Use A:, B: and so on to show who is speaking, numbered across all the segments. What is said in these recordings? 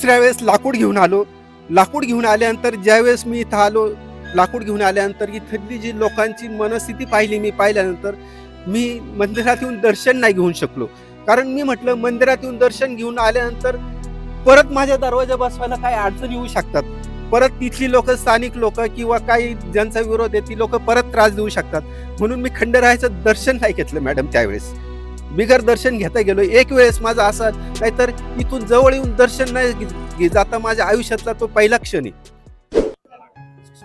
A: दुसऱ्या वेळेस लाकूड घेऊन आलो. लाकूड घेऊन आल्यानंतर ज्यावेळेस मी इथं आलो, लाकूड घेऊन आल्यानंतर इथली जी लोकांची मनस्थिती पाहिली मी पाहिल्यानंतर, मी मंदिरात येऊन दर्शन नाही घेऊ शकलो. कारण मी म्हटलं मंदिरात येऊन दर्शन घेऊन आल्यानंतर परत माझ्या दरवाजा बसवायला काही अडचणी येऊ शकतात. परत तिथली लोकं, स्थानिक लोकं किंवा काही ज्यांचा विरोध आहे ती लोकं परत त्रास देऊ शकतात. म्हणून मी खंडरायाचं दर्शन नाही घेतलं मॅडम त्यावेळेस. बिगर दर्शन घेता गेलो. एक वेळेस माझा असा नाहीतर इथून जवळ येऊन दर्शन नाही जाता माझ्या आयुष्यातला तो पहिला क्षण आहे.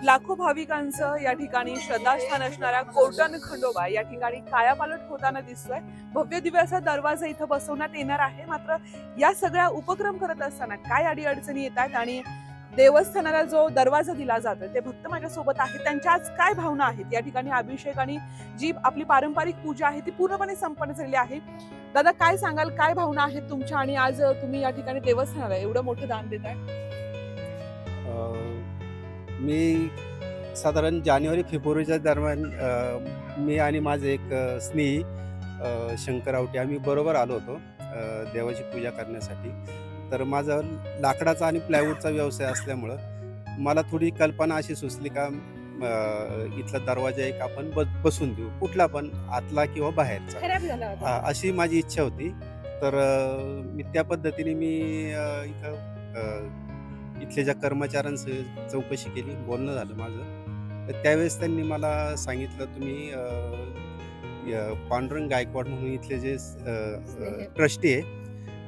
B: लाखो भाविकांचं या ठिकाणी श्रद्धास्थान असणाऱ्या कोर्टन खंडोबा या ठिकाणी कायापालट होताना दिसतोय. भव्य दिव्य असा दरवाजा इथं बसवण्यात येणार आहे. मात्र या सगळ्या उपक्रम करत असताना काय अडीअडचणी येतात आणि देवस्थानाला जो दरवाजा दिला जातोय ते भक्त माझ्यासोबत आहेत, त्यांच्या आज काय भावना आहेत? या ठिकाणी अभिषेक आणि जी आपली पारंपरिक पूजा आहे ती पूर्णपणे संपन्न झालेली आहे. दादा, काय सांगाल, काय भावना आहेत तुमच्या आणि आज तुम्ही या ठिकाणी देवस्थानाला एवढं मोठं दान देताय?
A: मी साधारण जानेवारी फेब्रुवारीच्या दरम्यान मी आणि माझे एक स्नेही शंकर आवटे आम्ही बरोबर आलो होतो देवाची पूजा करण्यासाठी. तर माझा लाकडाचा आणि प्लायवूडचा व्यवसाय असल्यामुळं मला थोडी कल्पना अशी सुचली का इथला दरवाजा एक आपण बसवून देऊ, कुठला पण, आतला किंवा बाहेरचा.
B: खराब झाला होता.
A: अशी माझी इच्छा होती. तर मी त्या पद्धतीने मी इथल्या ज्या कर्मचाऱ्यांसह चौकशी केली, बोलणं झालं माझं. तर त्यावेळेस त्यांनी मला सांगितलं, तुम्ही पांडुरंग गायकवाड म्हणून इथले जे ट्रस्टी आहे,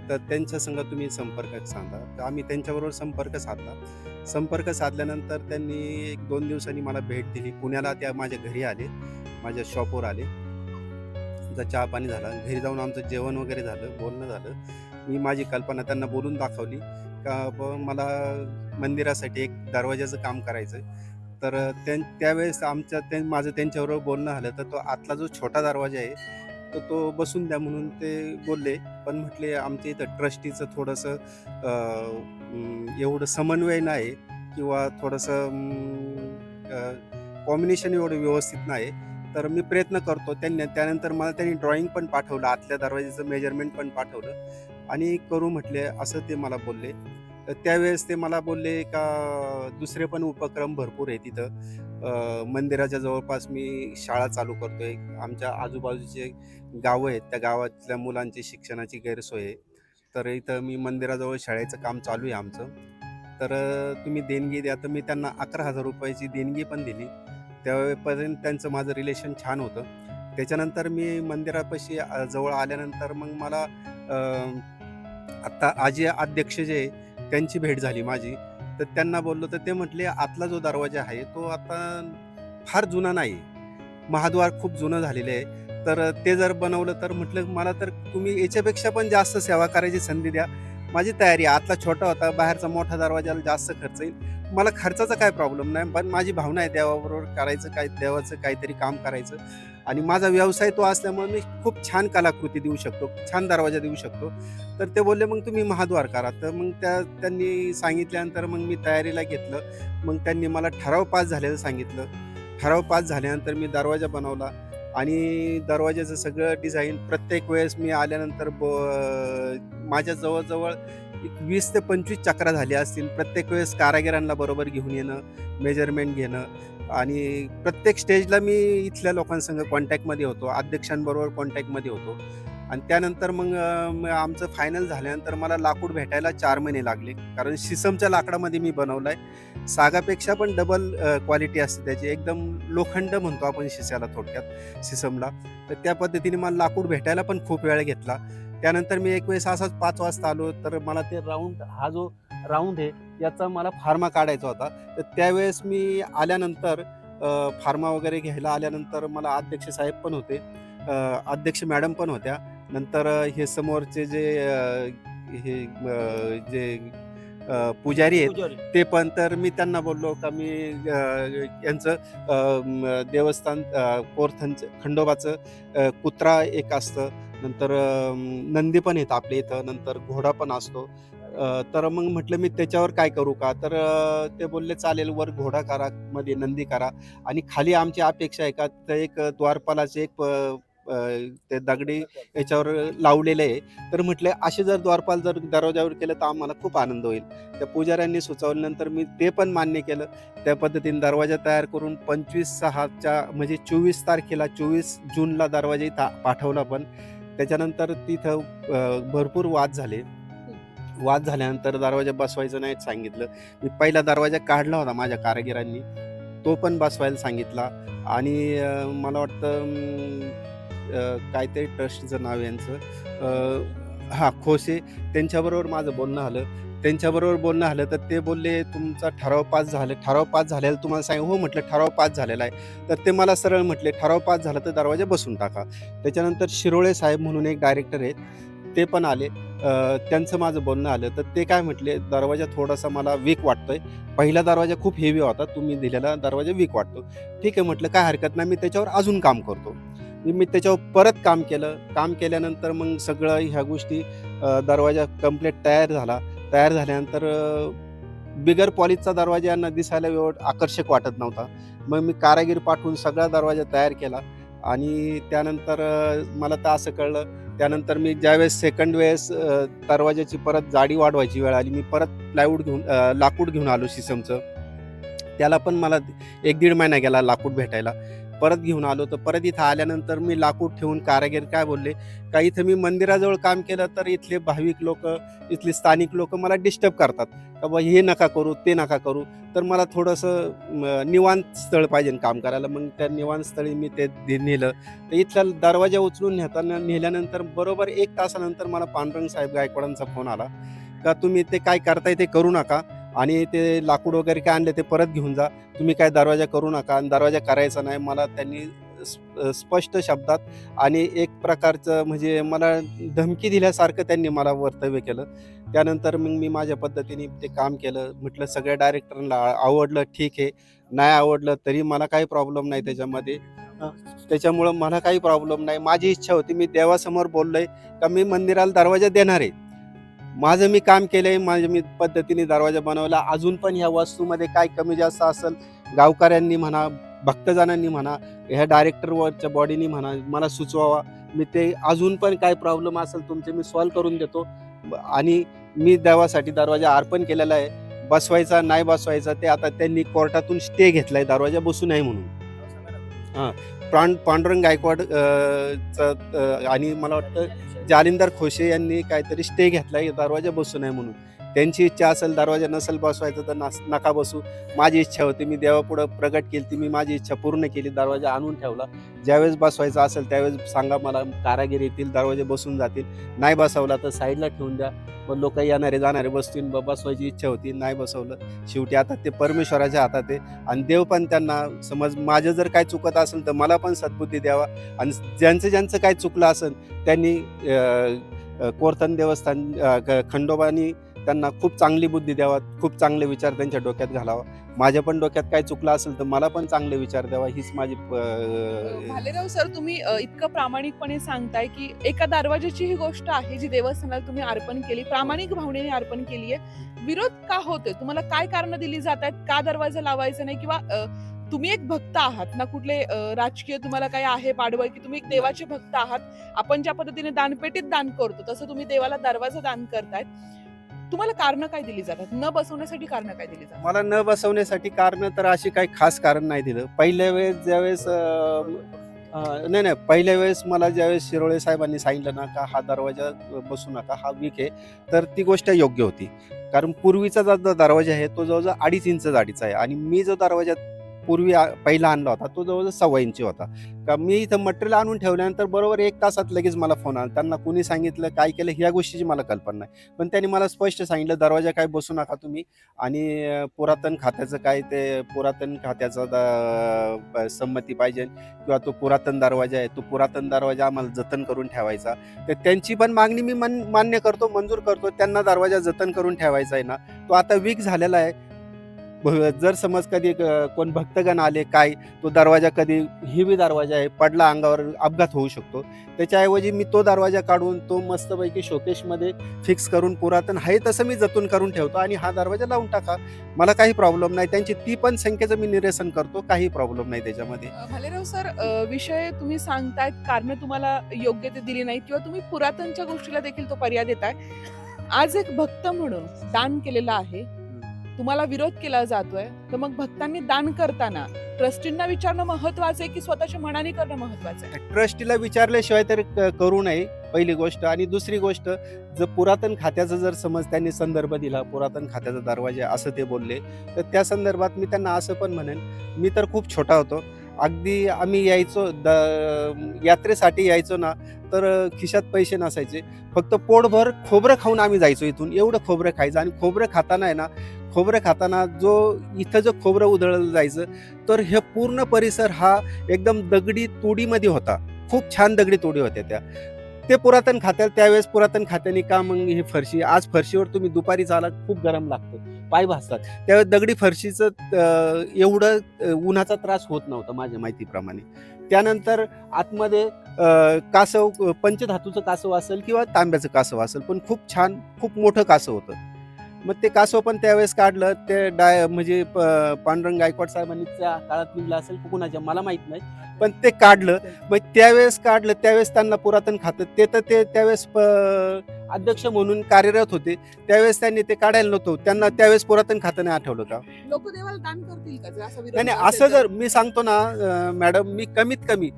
A: तर त्यांच्या संग तुम्ही संपर्क साधा. तर आम्ही त्यांच्याबरोबर संपर्क साधला. संपर्क साधल्यानंतर त्यांनी 1-2 दिवसांनी मला भेट दिली. पुण्याला त्या माझ्या घरी आले, माझ्या शॉपवर आले. आमचा चहा पाणी झाला, घरी जाऊन आमचं जेवण वगैरे झालं, बोलणं झालं. मी माझी कल्पना त्यांना बोलून दाखवली का मला मंदिरासाठी एक दरवाजाचं काम करायचं आहे. तर त्यावेळेस माझं त्यांच्याबरोबर बोलणं झालं. तर तो आतला जो छोटा दरवाजा आहे तर तो बसून द्या म्हणून ते बोलले. पण म्हटले आमच्या इथं ट्रस्टीचं थोडंसं एवढं समन्वय नाही किंवा थोडंसं कॉम्बिनेशन एवढं व्यवस्थित नाही. तर मी प्रयत्न करतो. त्यानंतर मला त्यांनी ड्रॉइंग पण पाठवलं, आतल्या दरवाजाचं मेजरमेंट पण पाठवलं आणि करू म्हटले, असं ते मला बोलले. तर त्यावेळेस ते मला बोलले का दुसरे पण उपक्रम भरपूर आहे तिथं. मंदिराच्या जवळपास मी शाळा चालू करतोय. आमच्या आजूबाजूचे गावं आहेत, त्या गावातल्या मुलांची शिक्षणाची गैरसोय आहे. तर इथं मी मंदिराजवळ शाळेचं काम चालू आहे आमचं. तर तुम्ही देणगी द्या. तर मी त्यांना 11,000 रुपयाची देणगी पण दिली. त्यावेळेपर्यंत त्यांचं माझं रिलेशन छान होतं. त्याच्यानंतर मी मंदिरापाशी जवळ आल्यानंतर मग मला आत्ता आजी अध्यक्ष जे आहे त्यांची भेट झाली माझी. तर त्यांना बोललो तर ते म्हटले, आतला जो दरवाजा आहे तो आता फार जुना नाही, महाद्वार खूप जुनं झालेलं आहे. तर ते जर बनवलं तर म्हटलं मला तर तुम्ही याच्यापेक्षा पण जास्त सेवा करायची संधी द्या. माझी तयारी आहे. आतला छोटा होता, बाहेरचा मोठा दरवाजाला जास्त खर्च येईल. मला खर्चाचा काय प्रॉब्लेम नाही, पण माझी भावना आहे देवाबरोबर करायचं, काय देवाचं काहीतरी काम करायचं. आणि माझा व्यवसाय तो असल्यामुळे मी खूप छान कलाकृती देऊ शकतो, छान दरवाजा देऊ शकतो. तर ते बोलले मग तुम्ही महाद्वार करा. तर मग त्यांनी सांगितल्यानंतर मग मी तयारीला घेतलं. मग त्यांनी मला ठराव पास झालेलं सांगितलं. ठराव पास झाल्यानंतर मी दरवाजा बनवला आणि दरवाजाचं सगळं डिझाईन प्रत्येक वेळेस मी आल्यानंतर माझ्या जवळजवळ 20 ते 25 चक्रा झाल्या असतील. प्रत्येक वेळेस कारागिरांना बरोबर घेऊन येणं, मेजरमेंट घेणं आणि प्रत्येक स्टेजला मी इथल्या लोकांसंग कॉन्टॅक्टमध्ये होतो, अध्यक्षांबरोबर कॉन्टॅक्टमध्ये होतो. आणि त्यानंतर मग आमचं फायनल झाल्यानंतर मला लाकूड भेटायला 4 महिने लागले. कारण शिसमच्या लाकडामध्ये मी बनवलं आहे. सागापेक्षा पण डबल क्वालिटी असते त्याची. एकदम लोखंड म्हणतो आपण शिस्याला, थोडक्यात शिसमला. तर त्या पद्धतीने मला लाकूड भेटायला पण खूप वेळ घेतला. त्यानंतर मी एक वेळेस असाच 5 वाजता आलो. तर मला ते हा जो राऊंड आहे याचा मला फार्मा काढायचा होता. तर त्यावेळेस मी आल्यानंतर फार्मा वगैरे घ्यायला आल्यानंतर मला अध्यक्ष साहेब पण होते, अध्यक्ष मॅडम पण होत्या. नंतर हे समोरचे जे पुजारी आहेत ते पण. तर मी त्यांना बोललो का मी यांचं देवस्थान कोर्थनचं खंडोबाचं कुत्रा एक असतं, नंतर नंदी पण येतं आपल्या इथं, नंतर घोडा पण असतो. तर मग म्हटलं मी त्याच्यावर काय करू का? तर ते बोलले चालेल, वर घोडा करा, मध्ये नंदी करा आणि खाली आमची अपेक्षा आहे का तर एक द्वारपालाचे एक ते दगडी याच्यावर लावलेले आहे. तर म्हटले असे जर द्वारपाल जर दरवाजावर केलं तर आम्हाला खूप आनंद होईल. त्या पुजाऱ्यांनी सुचवल्यानंतर मी ते पण मान्य केलं. त्या पद्धतीने दरवाजा तयार करून 25/6च्या म्हणजे 24 तारखेला 24 जूनला दरवाजा इथं पाठवला. पण त्याच्यानंतर तिथं भरपूर वाद झाले. वाद झाल्यानंतर दरवाजा बसवायचं नाही सांगितलं. मी पहिला दरवाजा काढला होता माझ्या कारागिरांनी. तो पण बसवायला सांगितला आणि मला वाटतं काहीतरी ट्रस्टचं नाव आहे यांचं, खोसे, त्यांच्याबरोबर माझं बोलणं झालं. त्यांच्याबरोबर बोलणं झालं तर ते बोलले, "तुमचा ठराव पास झाला." ठराव पास झालेला तुम्हाला सांग हो म्हटलं, "ठराव पास झालेला आहे." तर ते मला सरळ म्हटले, "ठराव पास झाला तर दरवाजा बसवून टाका." त्याच्यानंतर शिरोळे साहेब म्हणून एक डायरेक्टर आहेत, ते पण आले. त्यांचं माझं बोलणं आलं तर ते काय म्हटले, "दरवाजा थोडासा मला वीक वाटतोय. पहिला दरवाजा खूप हेवी होता. तुम्ही दिलेला दरवाजा वीक वाटतो." ठीक आहे म्हटलं, "काय हरकत नाही. मी त्याच्यावर अजून काम करतो." मी त्याच्यावर परत काम केलं. काम केल्यानंतर मग सगळं ह्या गोष्टी दरवाजा कंप्लीट तयार झाला. तयार झाल्यानंतर बिगर पॉलिशचा दरवाजा यांना दिसायला आकर्षक वाटत नव्हता. मग मी कारागीर पाठवून सगळा दरवाजा तयार केला आणि त्यानंतर मला तर असं कळलं. त्यानंतर मी ज्यावेळेस सेकंड वेळेस दरवाजाची परत जाडी वाढवायची वेळ आली. मी परत प्लायवूड घेऊन लाकूड घेऊन आलो शिसमचं. त्याला पण मला 1-1.5 महिना गेला लाकूड भेटायला. परत घेऊन आलो तर परत इथं आल्यानंतर मी लाकूड ठेवून कारागीर काय बोलले, का इथं मी मंदिराजवळ काम केलं तर इथले भाविक लोकं, इथले स्थानिक लोकं मला डिस्टर्ब करतात. का बा हे नका करू, ते नका करू. तर मला थोडंसं निवांत स्थळ पाहिजे काम करायला. मग त्या निवांत स्थळी मी ते नेलं. तर इथला दरवाजा उचलून नेल्यानंतर बरोबर 1 तासानंतर मला पांडुरंग साहेब गायकवाडांचा फोन आला, का तुम्ही ते काय करताय ते करू नका आणि ते लाकूड वगैरे काय आणले ते परत घेऊन जा. तुम्ही काय दरवाजा करू नका आणि दरवाजा करायचा नाही. मला त्यांनी स्पष्ट शब्दात आणि एक प्रकारचं म्हणजे मला धमकी दिल्यासारखं त्यांनी मला वक्तव्य केलं. त्यानंतर मग मी माझ्या पद्धतीने ते काम केलं. म्हटलं सगळ्या डायरेक्टरला आवडलं ठीक आहे. नाही आवडलं तरी मला काही प्रॉब्लेम नाही त्याच्यामध्ये. हं, त्याच्यामुळं मला काही प्रॉब्लेम नाही. माझी इच्छा होती, मी देवासमोर बोललोय का मी मंदिराला दरवाजा देणार आहे. माझं मी काम केलंय, माझ्या मी पद्धतीने दरवाजा बनवला. अजून पण ह्या वस्तूमध्ये काय कमी जास्त असेल, गावकऱ्यांनी म्हणा, भक्तजनांनी म्हणा, ह्या डायरेक्टरवरच्या बॉडीनी म्हणा, मला सुचवावा. मी ते अजून पण काय प्रॉब्लेम असेल तुमचे मी सॉल्व्ह करून देतो. आणि मी देवासाठी दरवाजा अर्पण केलेला आहे. बसवायचा नाही बसवायचा ते आता त्यांनी कोर्टातून स्टे घेतलाय दरवाजा बसू नये म्हणून. हां, पांडुरंग गायकवाड आणि मला वाटतं जालिंदर खोसे यांनी काहीतरी स्टे घेतलाय दरवाजा बसू नये म्हणून. त्यांची इच्छा असेल दरवाजा नसेल बसवायचा तर नका बसू. माझी इच्छा होती, मी देवापुढं प्रगट केली ती, मी माझी इच्छा पूर्ण केली. दरवाजा आणून ठेवला. ज्यावेळेस बसवायचा असेल त्यावेळेस सांगा मला, कारागीर येतील, दरवाजे बसून जातील. नाही बसवला तर साईडला ठेवून द्या. मग लोक येणारे जाणारे बसतील. बसवायची इच्छा होती, नाही बसवलं. शेवटी आता ते परमेश्वराच्या हातात आहे आणि देव पण त्यांना समज माझं जर काय चुकत असेल तर मला पण सद्बुद्धी द्यावा आणि ज्यांचं काय चुकलं असेल त्यांनी कोरतन देवस्थान खंडोबानी त्यांना खूप चांगली बुद्धी द्यावा, खूप चांगले विचार त्यांच्या डोक्यात घालावा. माझ्या पण डोक्यात काय चुकलं असेल तर मला पण चांगले विचार द्यावा, हीच माझी
B: भालेराव सर, तुम्ही इतकं प्रामाणिकपणे सांगताय की एका दरवाजाची ही गोष्ट आहे जी देवस्थानाला तुम्ही अर्पण केली, प्रामाणिक भावनेने अर्पण केली आहे. विरोध का होतोय? तुम्हाला काय कारण दिली जात आहेत? का दरवाजा लावायचा नाही? किंवा तुम्ही एक भक्त आहात ना, कुठले राजकीय तुम्हाला काय आहे पाडवळ, की तुम्ही एक देवाचे भक्त आहात. आपण ज्या पद्धतीने दानपेटीत दान करतो तसं तुम्ही देवाला दरवाजा दान करतायत. तुम्हाला कारण काय दिली जातात? न बसवण्यासाठी कारण काय दिली जातात?
A: मला न बसवण्यासाठी कारण तर अशी काही खास कारण नाही दिलं. पहिल्या वेळेस ज्यावेळेस नाही, पहिल्या वेळेस मला ज्यावेळेस शिरोळे साहेबांनी सांगितलं ना, का हा दरवाजा बसू नका, हा वीक आहे, तर ती गोष्ट योग्य होती. कारण पूर्वीचा जो दरवाजा आहे तो जवळजवळ 2.5 इंच जाडीचा आहे आणि मी जो दरवाजा पूर्वी पहिला आणला होता तो जवळजवळ 1.25 इंची होता. का मी इथं मटेरियल आणून ठेवल्यानंतर बरोबर 1 तासात लगेच मला फोन आला. त्यांना कोणी सांगितलं, काय केलं ह्या गोष्टीची मला कल्पना नाही. पण त्यांनी मला स्पष्ट सांगितलं, दरवाजा काय बसू नका तुम्ही आणि पुरातन खात्याचं काय ते पुरातन खात्याचा संमती पाहिजे किंवा तो पुरातन दरवाजा आहे, तो पुरातन दरवाजा आम्हाला जतन करून ठेवायचा. तर त्यांची पण मागणी मी मान्य करतो, मंजूर करतो. त्यांना दरवाजा जतन करून ठेवायचा आहे ना, तो आता वीक झालेला आहे. जर समज कधी कोण भक्तगण आले काय, तो दरवाजा कधी हिवी दरवाजा आहे, पडला अंगावर अपघात होऊ शकतो. त्याच्याऐवजी मी तो दरवाजा काढून तो मस्तपैकी शोकेशमध्ये फिक्स करून पुरातन आहे तसं मी जतन करून ठेवतो आणि हा दरवाजा लावून टाका, मला काही प्रॉब्लेम नाही. त्यांची ती पण संख्येचं मी निरसन करतो, काही प्रॉब्लेम नाही त्याच्यामध्ये.
B: भालेराव सर, विषय तुम्ही सांगतायत, कारण तुम्हाला योग्य ते दिली नाही किंवा तुम्ही पुरातनच्या गोष्टीला देखील तो पर्याय देताय. आज एक भक्त म्हणून दान केलेलं आहे, तुम्हाला विरोध केला जातोय, तर मग भक्तांनी दान करताना ट्रस्टींना विचारणं महत्वाचं आहे की स्वतःच्या मनाने करणं महत्वाचं आहे?
A: ट्रस्टीला विचारल्याशिवाय तर करू नये, पहिली गोष्ट. आणि दुसरी गोष्ट, जर पुरातन खात्याचा जर समज त्यांनी संदर्भ दिला, पुरातन खात्याचा दरवाजा असं ते बोलले, तर त्या संदर्भात मी त्यांना असं पण म्हणेन, मी तर खूप छोटा होतो, अगदी आम्ही यायचो यात्रेसाठी यायचो ना, तर खिशात पैसे नसायचे, फक्त पोटभर खोबरं खाऊन आम्ही जायचो इथून, एवढं खोबरं खायचं. आणि खोबरं खाताना आहे ना, खोबरं खाताना जो इथं जो खोबरं उधळलं जायचं, तर हे पूर्ण परिसर हा एकदम दगडी तोडीमध्ये होता, खूप छान दगडी तोडी होत्या त्या. ते पुरातन खात्यात त्यावेळेस पुरातन खात्याने का मग ही फरशी, आज फरशीवर तुम्ही दुपारी चाला खूप गरम लागतं, पाय भासतात, त्यावेळेस दगडी फरशीचं एवढं उन्हाचा त्रास होत नव्हता माझ्या माहितीप्रमाणे. त्यानंतर आतमध्ये कासव, पंचधातूचं कासव असेल किंवा तांब्याचं कासव असेल, पण खूप छान खूप मोठं कासव होतं. मग ते कासव पण त्यावेळेस काढलं, ते म्हणजे पांडुरंग गायकवाड साहेबांनी त्या काळात निघलं असेल कुणाच्या मला माहित नाही, पण ते काढलं. मग त्यावेळेस काढलं, त्यावेळेस त्यांना पुरातन खातं ते त्यावेळेस अध्यक्ष म्हणून कार्यरत होते, त्यावेळेस त्यांनी ते काढायला नव्हतं, त्यांना त्यावेळेस पुरातन खातं नाही आठवलं का?
B: लोक देवाला दान करतील का जर असा विरोध
A: नाही
B: असेल
A: असं
B: तर?
A: जर मी सांगतो ना मॅडम, मी कमीत कमी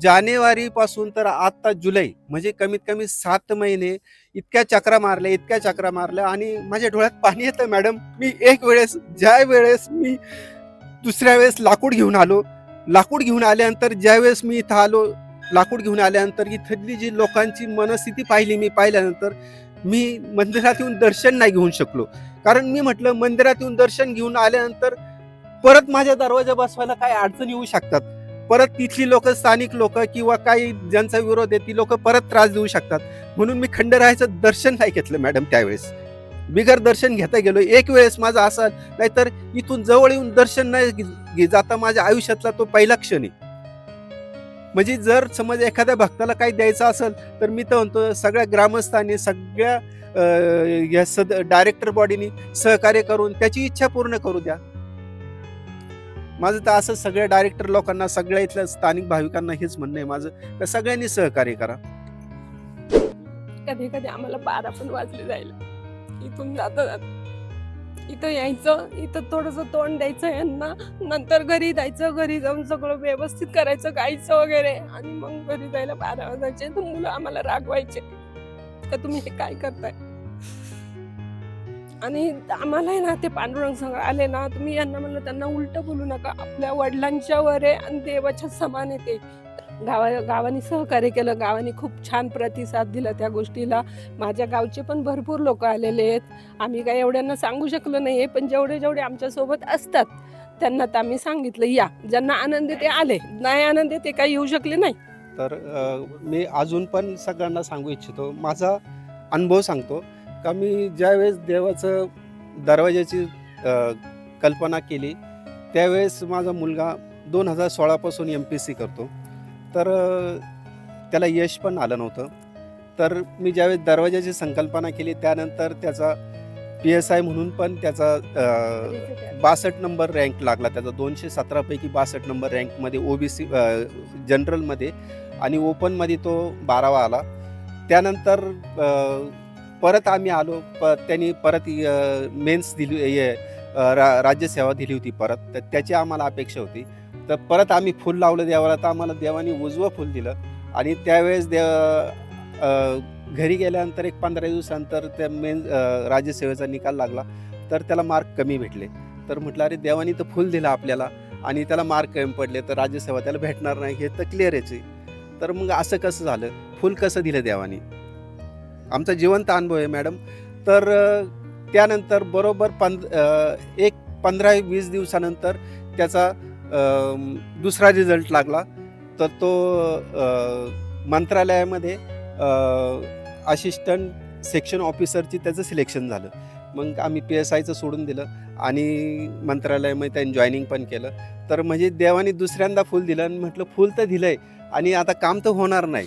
A: जानेवारी पासून तर आता जुलै, म्हणजे कमीत कमी 7 महिने इतक्या चक्रा मारल्या आणि माझ्या डोळ्यात पाणी येतं मॅडम. मी एक वेळेस, ज्या वेळेस मी दुसऱ्या वेळेस लाकूड घेऊन आल्यानंतर, ज्या वेळेस मी इथं आलो, लाकूड घेऊन आल्यानंतर इथली जी लोकांची मनस्थिती पाहिली, मी पाहिल्यानंतर मी मंदिरात येऊन दर्शन नाही घेऊन शकलो. कारण मी म्हटलं, मंदिरात येऊन दर्शन घेऊन आल्यानंतर परत माझ्या दरवाजा बसवायला काय अडचणी येऊ शकतात, परत तिथली लोक, स्थानिक लोक किंवा काही ज्यांचा विरोध आहे ती लोक परत त्रास देऊ शकतात, म्हणून मी खंडरायाचं दर्शन नाही घेतलं मॅडम. त्यावेळेस बिगर दर्शन घेता गेलो. एक वेळेस माझा असा, नाहीतर इथून जवळ येऊन दर्शन नाही जाता माझ्या आयुष्यातला तो पहिला क्षण आहे. म्हणजे जर समज एखाद्या भक्ताला काही द्यायचं असेल, तर मी तर म्हणतो सगळ्या ग्रामस्थांनी, सगळ्या डायरेक्टर बॉडीनी सहकार्य करून त्याची इच्छा पूर्ण करू द्या. माझं तर असं सगळ्या डायरेक्टर लोकांना, सगळ्या इथल्या स्थानिक भाविकांना हेच म्हणणं आहे माझं, तर सगळ्यांनी सहकार्य करा.
C: कधी कधी आम्हाला 12 पण वाजले जायला, इथून जाता इथं यायचं, इथं थोडंसं तोंड द्यायचं यांना, नंतर घरी जायचं, घरी जाऊन सगळं व्यवस्थित करायचं, गायचं वगैरे, आणि मग घरी जायला 12 वाजायचे. तर मुलं आम्हाला रागवायचे का तुम्ही हे काय करताय. आणि आम्हाला आहे ना, ते पांडुरंग संघ आले ना, तुम्ही यांना म्हणलं, त्यांना उलट बोलू नका, आपल्या वडिलांच्या वर आहे आणि देवाच्या समान आहे ते. गावाने सहकार्य केलं, गावाने खूप छान प्रतिसाद दिला त्या गोष्टीला. माझ्या गावचे पण भरपूर लोक आलेले आहेत. आम्ही काय एवढ्यांना सांगू शकलो नाही, पण जेवढे आमच्यासोबत असतात त्यांना तर आम्ही सांगितलं, या, ज्यांना आनंद ते आले, नाही आनंद ते काही येऊ शकले नाही.
A: तर मी अजून पण सगळ्यांना सांगू इच्छितो, माझा अनुभव सांगतो का मी ज्यावेळेस देवाचं दरवाजाची कल्पना केली, त्यावेळेस माझा मुलगा 2016 पासून MPSC करतो, तर त्याला यश पण आलं नव्हतं. तर मी ज्यावेळेस दरवाजाची संकल्पना केली, त्यानंतर त्याचा PSI म्हणून पण त्याचा 62 नंबर रँक लागला, त्याचा 217 पैकी 62 नंबर रँकमध्ये, OBC जनरलमध्ये, आणि ओपनमध्ये तो 12वा आला. त्यानंतर परत आम्ही आलो, त्यांनी परत मेन्स दिली, राज्यसेवा दिली होती परत, तर त्याची आम्हाला अपेक्षा होती. तर परत आम्ही फुल लावलं देवाला, तर आम्हाला देवाने उजवं फुल दिलं. आणि त्यावेळेस घरी गेल्यानंतर एक 15 दिवसानंतर त्या राज्यसेवेचा निकाल लागला, तर त्याला मार्क कमी भेटले. तर म्हटलं, अरे देवानी तर फुल दिलं आपल्याला आणि त्याला मार्क कमी पडले, तर राज्यसेवा त्याला भेटणार नाही, हे तर क्लिअरच आहे. तर मग असं कसं झालं, फुल कसं दिलं देवानी? आमचा जिवंत अनुभव आहे मॅडम. तर त्यानंतर बरोबर 15-20 दिवसानंतर त्याचा दुसरा रिझल्ट लागला. तर तो मंत्रालयामध्ये असिस्टंट सेक्शन ऑफिसरची त्याचं सिलेक्शन झालं. मग आम्ही PSIचं सोडून दिलं आणि मंत्रालयामध्ये त्यांनी जॉईनिंग पण केलं. तर म्हणजे देवाने दुसऱ्यांदा फूल दिलं आणि म्हटलं फूल तर दिलंय आणि आता काम तर होणार नाही.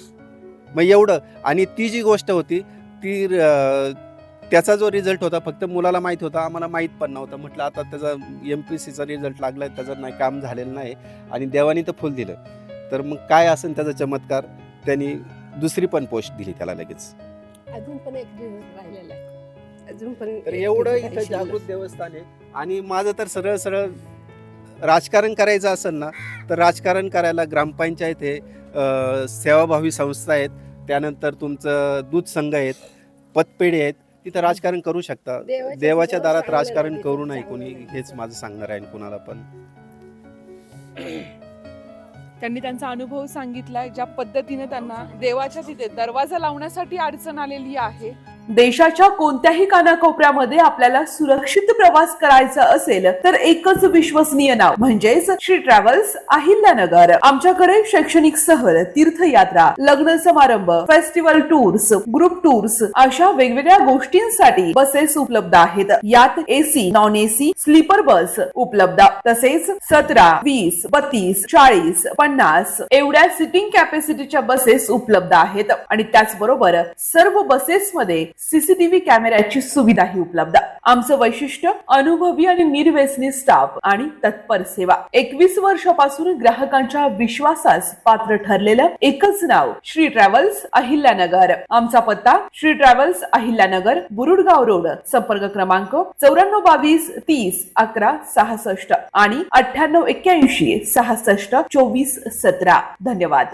A: मग एवढं. आणि ती जी गोष्ट होती ती त्याचा जो रिझल्ट होता फक्त मुलाला माहीत होता, आम्हाला माहीत पण नव्हतं. म्हटलं आता त्याचा MPSCचा रिझल्ट लागलाय, त्याचं नाही काम झालेलं नाही आणि देवाने तर फुल दिलं. तर मग काय असेल त्याचा चमत्कार, त्यांनी दुसरी पण पोस्ट दिली त्याला लगेच.
C: अजून पण एक दिवस राहिलेला आहे. अजून पण
A: तर
C: एक
A: एवढं
C: दिवस
A: इथं
C: आहे
A: जागृत
C: शिल्लक.
A: देवस्थान आहे. आणि माझं तर सरळ सरळ राजकारण करायचं असेल ना तर राजकारण करायला ग्रामपंचायत आहे, सेवाभावी संस्था आहेत, त्यानंतर तुमचं दूध संघ आहेत, पतपेढी आहेत, तिथं राजकारण करू शकता. देवाच्या दारात
C: चांगलं
A: राजकारण
C: नाही,
A: करू नये
C: चांगलं
A: कोणी,
C: नाही.
A: हेच माझं सांगणार आहे कुणाला पण.
B: त्यांनी त्यांचा अनुभव सांगितलाय, ज्या पद्धतीने त्यांना देवाच्या तिथे दरवाजा लावण्यासाठी अडचण आलेली आहे. देशाच्या कोणत्याही कानाकोपऱ्यामध्ये आपल्याला सुरक्षित प्रवास करायचा असेल तर एकच विश्वसनीय नाव म्हणजेच श्री ट्रॅव्हल्स अहिल्यानगर. आमच्याकडे शैक्षणिक सहल, तीर्थयात्रा, लग्न समारंभ, फेस्टिवल टूर्स, ग्रुप टूर्स अशा वेगवेगळ्या गोष्टींसाठी बसेस उपलब्ध आहेत. यात AC, non AC, sleeper bus उपलब्ध. तसेच 17, 20, 32, 40, 50 एवढ्या सिटिंग कॅपॅसिटीच्या बसेस उपलब्ध आहेत. आणि त्याचबरोबर सर्व बसेसमध्ये CCTV कॅमेऱ्याची सुविधाही उपलब्ध. आमचं वैशिष्ट्य अनुभवी आणि निर्व्यसनी स्टाफ आणि तत्पर सेवा. 21 वर्षापासून ग्राहकांच्या विश्वासास पात्र ठरलेलं एकच नाव श्री ट्रॅव्हल्स अहिल्यानगर. आमचा पत्ता श्री ट्रॅव्हल्स अहिल्यानगर, बुरुडगाव रोड. संपर्क क्रमांक 9422 30 11 66 आणि 9881 66 24 17. धन्यवाद.